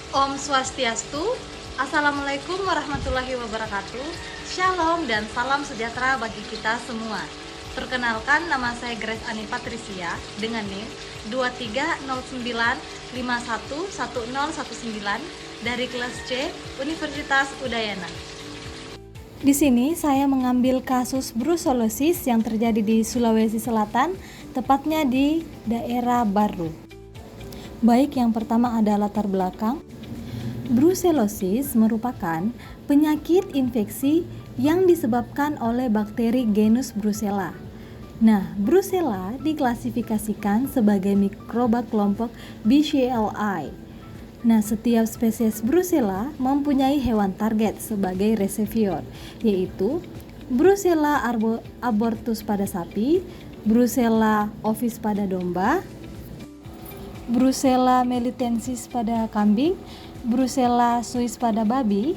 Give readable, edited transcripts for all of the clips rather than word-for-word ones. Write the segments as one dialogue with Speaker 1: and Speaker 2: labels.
Speaker 1: Om Swastiastu, Assalamualaikum warahmatullahi wabarakatuh. Shalom dan salam sejahtera bagi kita semua. Perkenalkan, nama saya Grace Ani Patricia dengan NIM 2309511019 dari kelas C Universitas Udayana.
Speaker 2: Di sini saya mengambil kasus brucellosis yang terjadi di Sulawesi Selatan, tepatnya di daerah Baru. Baik, yang pertama ada latar belakang. Brucellosis merupakan penyakit infeksi yang disebabkan oleh bakteri genus Brucella. Nah, Brucella diklasifikasikan sebagai mikroba kelompok Bacilli. Nah, setiap spesies Brucella mempunyai hewan target sebagai reservoir, yaitu Brucella abortus pada sapi, Brucella ovis pada domba, Brucella melitensis pada kambing, Brucella suis pada babi,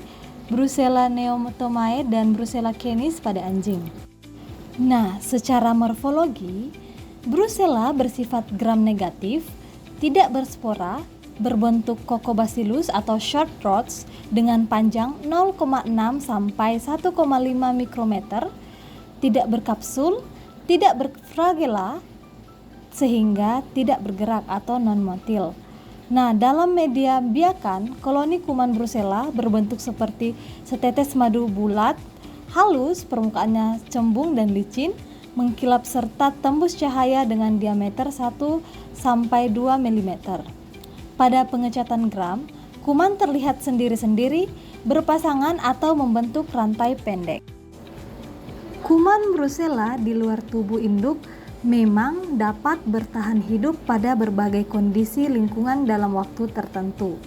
Speaker 2: Brucella neotomae, dan Brucella canis pada anjing. Nah, secara morfologi, Brucella bersifat gram negatif, tidak berspora, berbentuk Coccobacillus atau short rods dengan panjang 0,6 sampai 1,5 mikrometer, tidak berkapsul, tidak berflagella, sehingga tidak bergerak atau non-motil. Nah, dalam media biakan, koloni kuman Brucella berbentuk seperti setetes madu bulat, halus, permukaannya cembung dan licin, mengkilap serta tembus cahaya dengan diameter 1 sampai 2 mm. Pada pengecatan gram, kuman terlihat sendiri-sendiri, berpasangan atau membentuk rantai pendek. Kuman Brucella di luar tubuh induk memang dapat bertahan hidup pada berbagai kondisi lingkungan dalam waktu tertentu.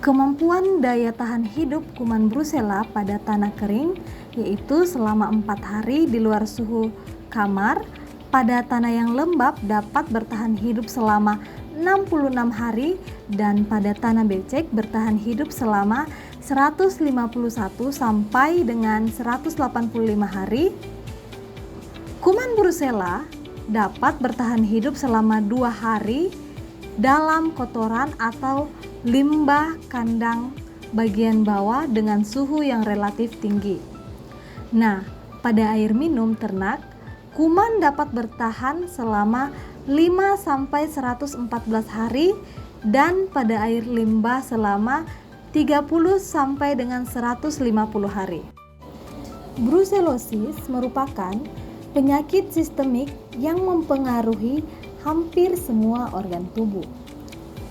Speaker 2: Kemampuan daya tahan hidup kuman Brucella pada tanah kering yaitu selama 4 hari di luar suhu kamar, pada tanah yang lembab dapat bertahan hidup selama 66 hari, dan pada tanah becek bertahan hidup selama 151 sampai dengan 185 hari. Kuman Brucella dapat bertahan hidup selama 2 hari dalam kotoran atau limbah kandang bagian bawah dengan suhu yang relatif tinggi. Nah, pada air minum ternak, kuman dapat bertahan selama 5 sampai 114 hari, dan pada air limbah selama 30 sampai dengan 150 hari. Brucellosis merupakan penyakit sistemik yang mempengaruhi hampir semua organ tubuh.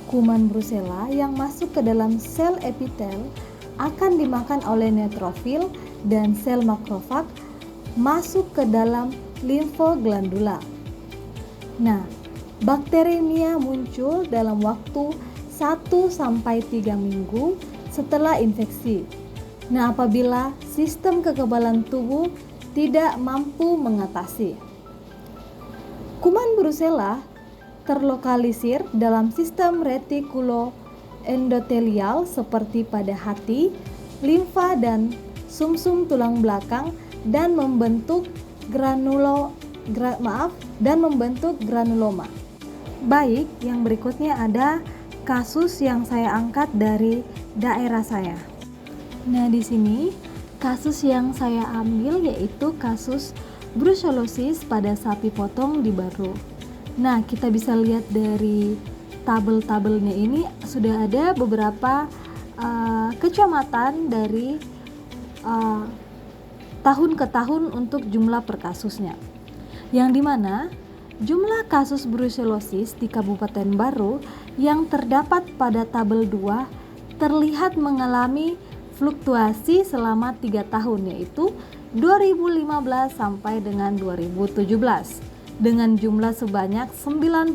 Speaker 2: Kuman Brucella yang masuk ke dalam sel epitel akan dimakan oleh neutrofil, dan sel makrofag masuk ke dalam limfoglandula. Nah, bakteremia muncul dalam waktu 1 sampai 3 minggu setelah infeksi. Nah, apabila sistem kekebalan tubuh tidak mampu mengatasi. Kuman Brucella terlokalisir dalam sistem retikuloendotelial seperti pada hati, limfa, dan sumsum tulang belakang, dan membentuk granuloma. Baik, yang berikutnya ada kasus yang saya angkat dari daerah saya. Nah, di sini kasus yang saya ambil yaitu kasus brucellosis pada sapi potong di Baru. Nah, kita bisa lihat dari tabel-tabelnya ini sudah ada beberapa kecamatan dari tahun ke tahun untuk jumlah per kasusnya. Yang dimana jumlah kasus brucellosis di Kabupaten Baru yang terdapat pada tabel 2 terlihat mengalami fluktuasi selama 3 tahun, yaitu 2015 sampai dengan 2017 dengan jumlah sebanyak 95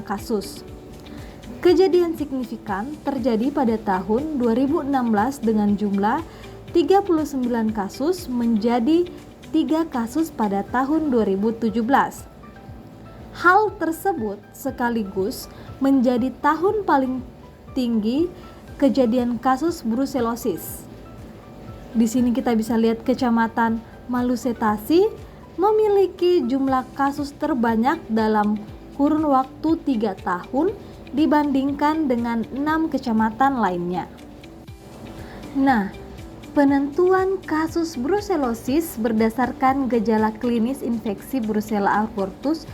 Speaker 2: kasus. Kejadian signifikan terjadi pada tahun 2016 dengan jumlah 39 kasus menjadi 3 kasus pada tahun 2017. Hal tersebut sekaligus menjadi tahun paling tinggi kejadian kasus brucellosis. Di sini kita bisa lihat Kecamatan Malusetasi memiliki jumlah kasus terbanyak dalam kurun waktu 3 tahun, dibandingkan dengan 6 kecamatan lainnya. Nah, penentuan kasus brusellosis berdasarkan gejala klinis infeksi Brucella abortus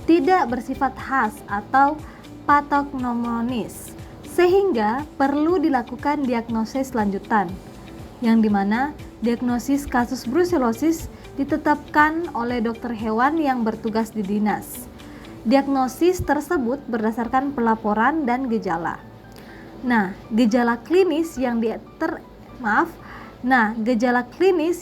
Speaker 2: tidak bersifat khas atau patognomonis, sehingga perlu dilakukan diagnosis lanjutan, yang dimana diagnosis kasus brusellosis ditetapkan oleh dokter hewan yang bertugas di dinas. Diagnosis tersebut berdasarkan pelaporan dan gejala. Nah, gejala klinis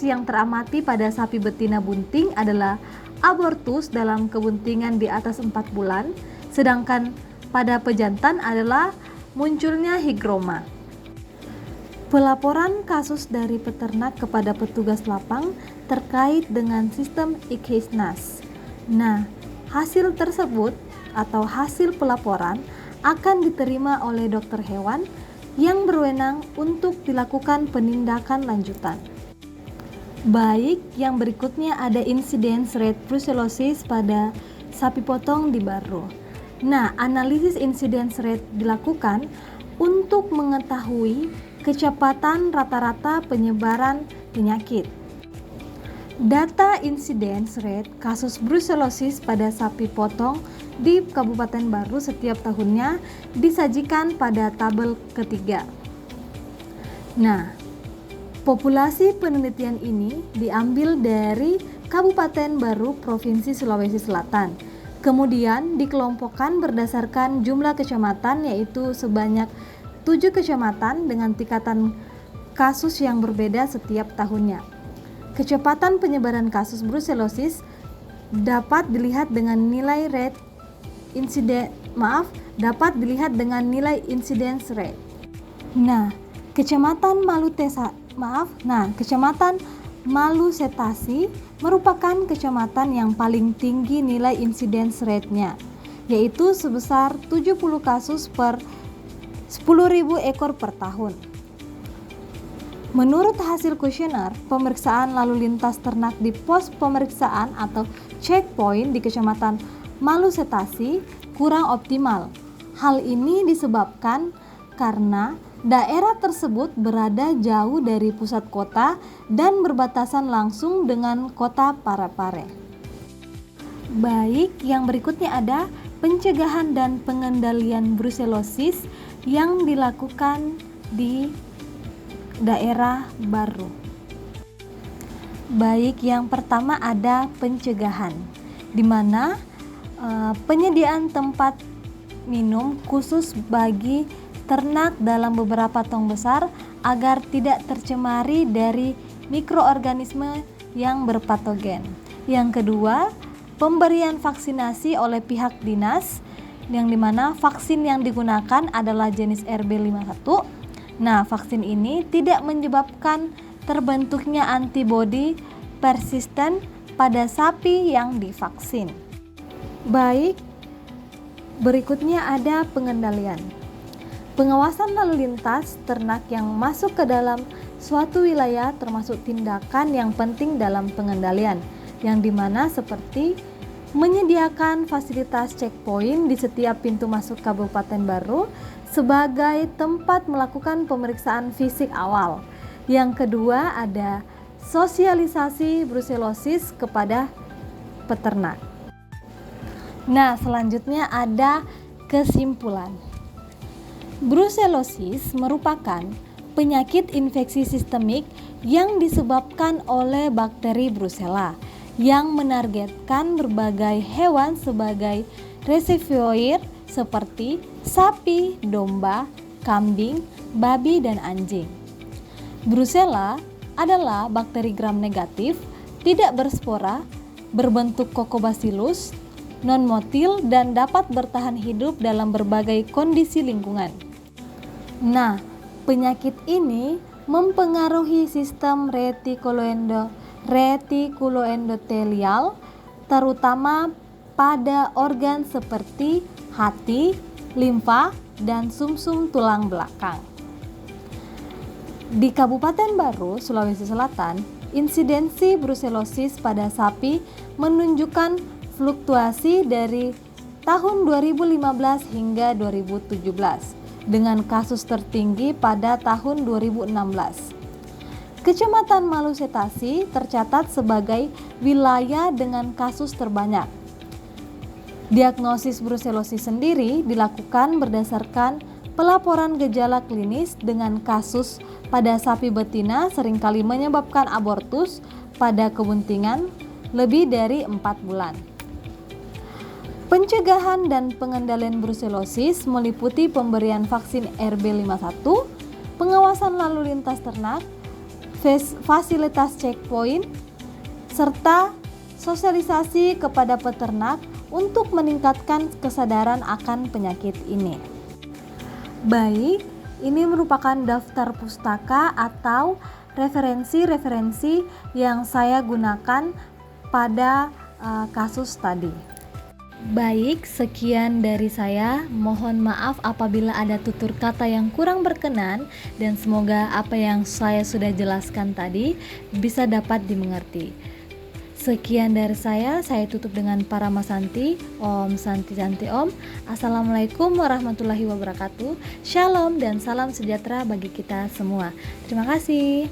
Speaker 2: yang teramati pada sapi betina bunting adalah abortus dalam kebuntingan di atas 4 bulan, sedangkan pada pejantan adalah munculnya higroma. Pelaporan kasus dari peternak kepada petugas lapang terkait dengan sistem IKHISNAS. Nah, hasil tersebut atau hasil pelaporan akan diterima oleh dokter hewan yang berwenang untuk dilakukan penindakan lanjutan. Baik, yang berikutnya ada incidence rate brucellosis pada sapi potong di Barro. Nah, analisis incidence rate dilakukan untuk mengetahui kecepatan rata-rata penyebaran penyakit. Data incidence rate kasus brucellosis pada sapi potong di Kabupaten Barro setiap tahunnya disajikan pada tabel ketiga. Nah, populasi penelitian ini diambil dari Kabupaten Barro, Provinsi Sulawesi Selatan. Kemudian dikelompokkan berdasarkan jumlah kecamatan, yaitu sebanyak 7 kecamatan dengan tingkatan kasus yang berbeda setiap tahunnya. Kecepatan penyebaran kasus brucellosis dapat dilihat dengan nilai incidence rate. Nah, Kecamatan Malusetasi merupakan kecamatan yang paling tinggi nilai incidence rate-nya, yaitu sebesar 70 kasus per 10.000 ekor per tahun. Menurut hasil kuesioner, pemeriksaan lalu lintas ternak di pos pemeriksaan atau checkpoint di Kecamatan Malusetasi kurang optimal. Hal ini disebabkan karena daerah tersebut berada jauh dari pusat kota dan berbatasan langsung dengan kota Parepare. Baik, yang berikutnya ada pencegahan dan pengendalian brucellosis yang dilakukan di daerah Barro. Baik, yang pertama ada pencegahan, di mana penyediaan tempat minum khusus bagi ternak dalam beberapa tong besar agar tidak tercemari dari mikroorganisme yang berpatogen. Yang kedua, pemberian vaksinasi oleh pihak dinas, yang dimana vaksin yang digunakan adalah jenis RB51. Nah, vaksin ini tidak menyebabkan terbentuknya antibodi persisten pada sapi yang divaksin. Baik, berikutnya ada pengendalian. Pengawasan lalu lintas ternak yang masuk ke dalam suatu wilayah termasuk tindakan yang penting dalam pengendalian, yang dimana seperti menyediakan fasilitas checkpoint di setiap pintu masuk Kabupaten Barro sebagai tempat melakukan pemeriksaan fisik awal. Yang kedua ada sosialisasi brucellosis kepada peternak. Nah, selanjutnya ada kesimpulan. Brucellosis merupakan penyakit infeksi sistemik yang disebabkan oleh bakteri Brucella yang menargetkan berbagai hewan sebagai reservoir seperti sapi, domba, kambing, babi, dan anjing. Brucella adalah bakteri gram negatif, tidak berspora, berbentuk kokobacillus, non-motil, dan dapat bertahan hidup dalam berbagai kondisi lingkungan. Nah, penyakit ini mempengaruhi sistem retikuloendotelial, terutama pada organ seperti hati, limfa, dan sumsum tulang belakang. Di Kabupaten Barro, Sulawesi Selatan, insidensi brucellosis pada sapi menunjukkan fluktuasi dari tahun 2015 hingga 2017 dengan kasus tertinggi pada tahun 2016. Kecamatan Malusetasi tercatat sebagai wilayah dengan kasus terbanyak. Diagnosis bruselosis sendiri dilakukan berdasarkan pelaporan gejala klinis dengan kasus pada sapi betina seringkali menyebabkan abortus pada kebuntingan lebih dari 4 bulan. Pencegahan dan pengendalian bruselosis meliputi pemberian vaksin RB51, pengawasan lalu lintas ternak, fasilitas checkpoint, serta sosialisasi kepada peternak untuk meningkatkan kesadaran akan penyakit ini. Baik, ini merupakan daftar pustaka atau referensi-referensi yang saya gunakan pada kasus tadi. Baik, sekian dari saya. Mohon maaf apabila ada tutur kata yang kurang berkenan dan semoga apa yang saya sudah jelaskan tadi bisa dapat dimengerti. Sekian dari saya tutup dengan Paramasanti. Om Santi Santi Om. Assalamualaikum warahmatullahi wabarakatuh. Shalom dan salam sejahtera bagi kita semua. Terima kasih.